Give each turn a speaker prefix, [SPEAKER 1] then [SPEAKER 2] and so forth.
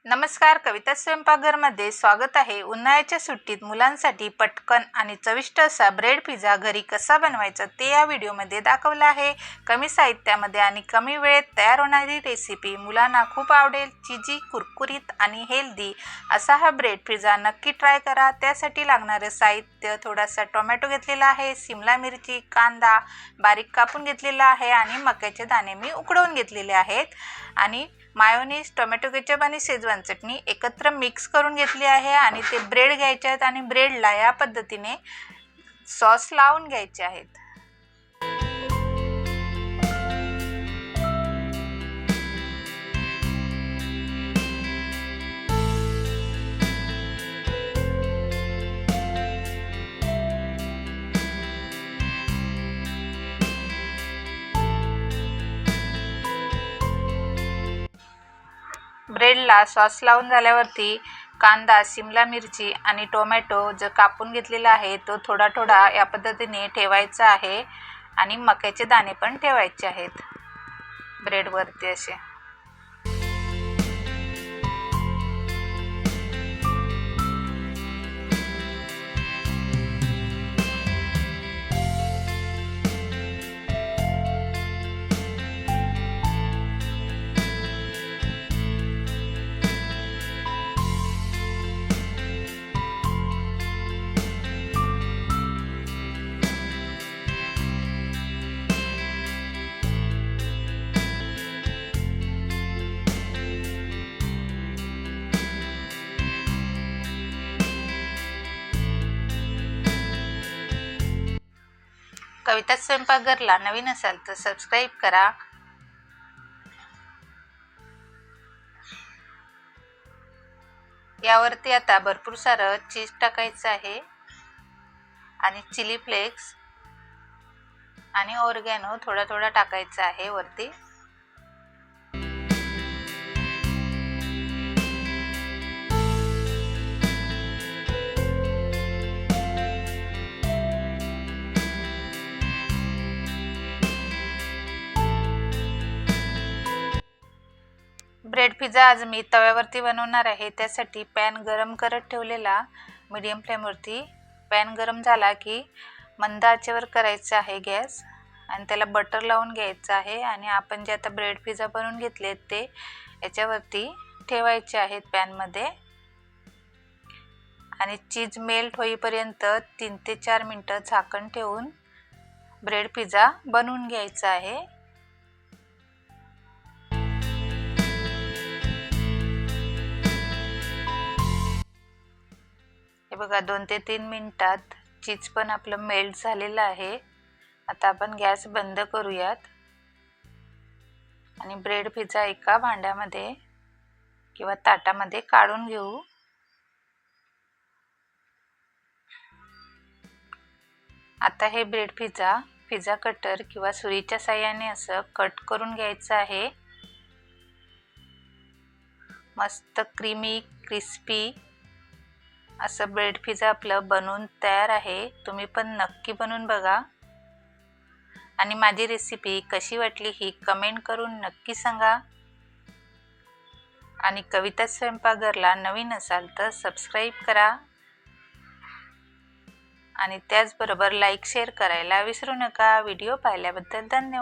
[SPEAKER 1] नमस्कार, कविता स्वयंपाकघरमध्ये स्वागत आहे। उन्हाळ्याच्या सुट्टीत मुलांसाठी पटकन आणि चविष्ट असा ब्रेड पिझ्झा घरी कसा बनवायचा ते या व्हिडिओमध्ये दाखवलं आहे। कमी साहित्यामध्ये आणि कमी वेळेत तयार होणारी रेसिपी मुलांना खूप आवडेल। चीजी, कुरकुरीत आणि हेल्दी असा हा ब्रेड पिझ्झा नक्की ट्राय करा। त्यासाठी लागणारे साहित्य: थोडासा टोमॅटो घेतलेला आहे, सिमला मिरची, कांदा बारीक कापून घेतलेला आहे आणि मक्याचे दाणे मी उकडवून घेतलेले आहेत आणि मायोनीज, टोमॅटो केचप आणि शेजवान चटणी एकत्र मिक्स करून घेतली आहे आणि ते ब्रेड घ्यायचे आहेत आणि ब्रेडला या पद्धतीने सॉस लावून घ्यायचे आहेत। ब्रेडला सॉस लावून झाल्यावरती कांदा, सिमला मिरची आणि टोमॅटो जो कापून घेतलेला आहे तो थोडा थोडा या पद्धतीने ठेवायचा आहे आणि मक्याचे दाणे पण ठेवायचे आहेत ब्रेडवरती असे। कविता स्वयंपाकघरला नवीन असाल तर सबस्क्राईब करा। यावरती आता भरपूर सारं चीज टाकायचं आहे आणि चिली फ्लेक्स आणि ऑर्गॅनो थोडा थोडा टाकायचा आहे वरती। ब्रेड पिझ्झा आज मी तव्यावरती बनवणार आहे। त्यासाठी पॅन गरम करत ठेवलेला मीडियम फ्लेमवरती। पॅन गरम झाला की मंद आचेवर करायचा आहे गॅस आणि त्याला बटर लावून घ्यायचं आहे आणि आपण जे आता ब्रेड पिझ्झा बनवून घेतले ते याच्यावरती ठेवायचे आहेत पॅनमध्ये आणि चीज मेल्ट होईपर्यंत 3 ते 4 मिनिटं झाकण ठेवून ब्रेड पिझ्झा बनवून घ्यायचा आहे। हे बघा 2 ते 3 मिनिटात चीज पण आपलं मेल्ट झालेलं आहे। आता आपण गॅस बंद करूयात आणि ब्रेड पिझ्झा एका भांड्यामध्ये किंवा ताटामध्ये काढून घेऊ। आता हे ब्रेड पिझ्झा कटर किंवा सुरीच्या साहाय्याने असं कट करून घ्यायचं आहे। मस्त क्रीमी क्रिस्पी असं ब्रेड पिझ्झा आपलं बनवून तयार आहे। तुम्ही पण नक्की बनवून बघा आणि माझी रेसिपी कशी वाटली ही कमेंट करून नक्की सांगा आणि कविता स्वयंपाकघरला नवीन असाल तर सबस्क्राईब करा आणि त्याचबरोबर लाईक शेअर करायला विसरू नका। व्हिडिओ पाहिल्याबद्दल धन्यवाद।